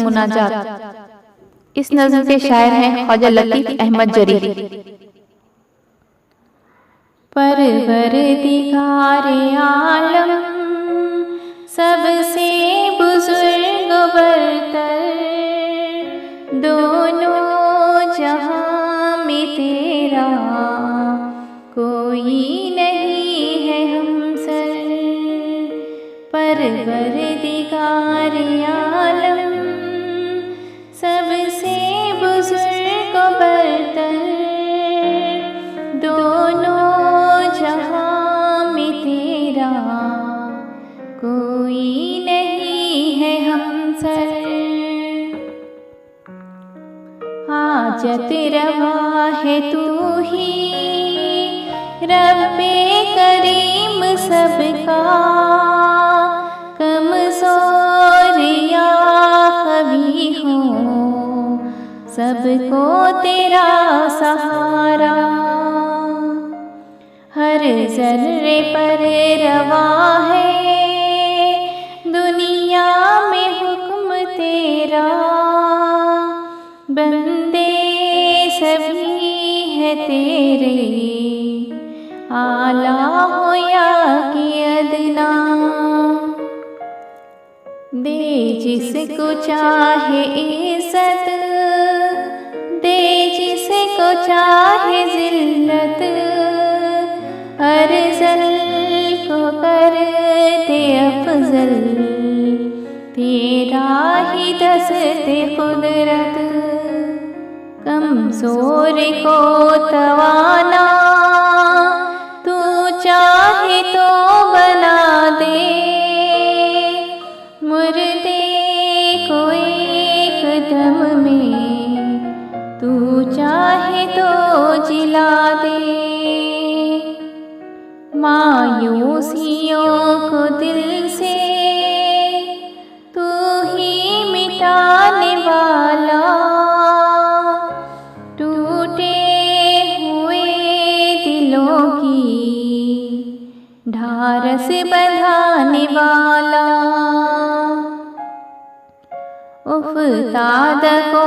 मुनाजात। इस नज़्म के शायर हैं ख्वाजा लतीफ़ अहमद जरीरी। परवरदिगारे आलम सबसे बुजुर्ग बरतर, दोनों जहां में तेरा कोई नहीं है हमसर। परवरदिगारे आलम सबसे बुजुर्ग बरतर, दोनों जहां में तेरा कोई नहीं है हमसर। हाजत रवा है तू ही रब्बे करीम सबका, कमज़ोर या क़वी हो सबको तेरा सहारा। हर ज़र्रे पर रवा है दुनिया में हुक्म तेरा, बंदे सभी है तेरे आला हो या कि अदना। दे जिसको चाहे इज़्ज़त, दे जिसको चाहे ज़िल्लत, अर्ज़ल को कर दे अफ़ज़ल तेरा ही दस्ते कुदरत। कमज़ोर को तवाना तू चाहे तो बना दे, मुर्दे को एक दम में तू चाहे तो जिला दे। मायूसियों को दिल से तू ही मिटाने वाला, टूटे हुए दिलों की ढारस बंधाने वाला। उफ़ताद को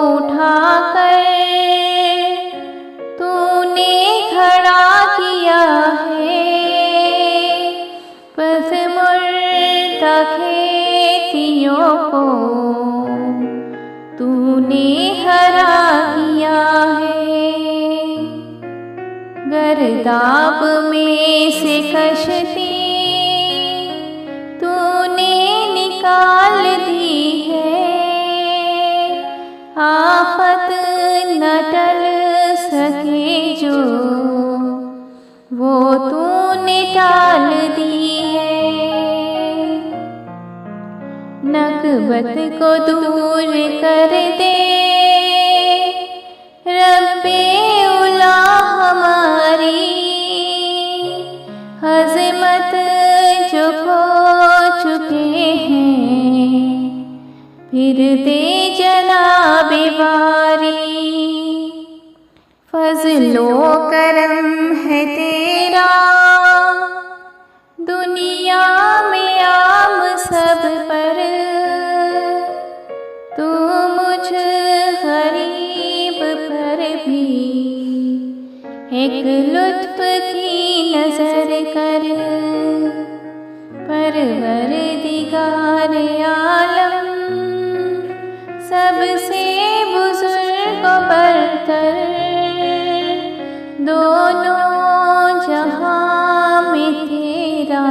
उठाकर तूने खड़ा किया है, पसमुर्दा खेतियों को तूने हरा किया है। गर्दाब में से कश्ती तूने निकाल दी है, आफत न टल सके जो वो तूने टाल दी है। नकबत को दूर कर दे रब्बे उला हमारी, हज़मत जो खो चुके हैं फिर दे जनाबे बारी। फज़लो करम है तेरा दुनिया में आम सब पर, तू मुझ गरीब पर भी एक लुत्फ़ की नज़र कर। परवरदिगारे आलम सबसे बुजुर्ग बरतर, दोनों जहां में तेरा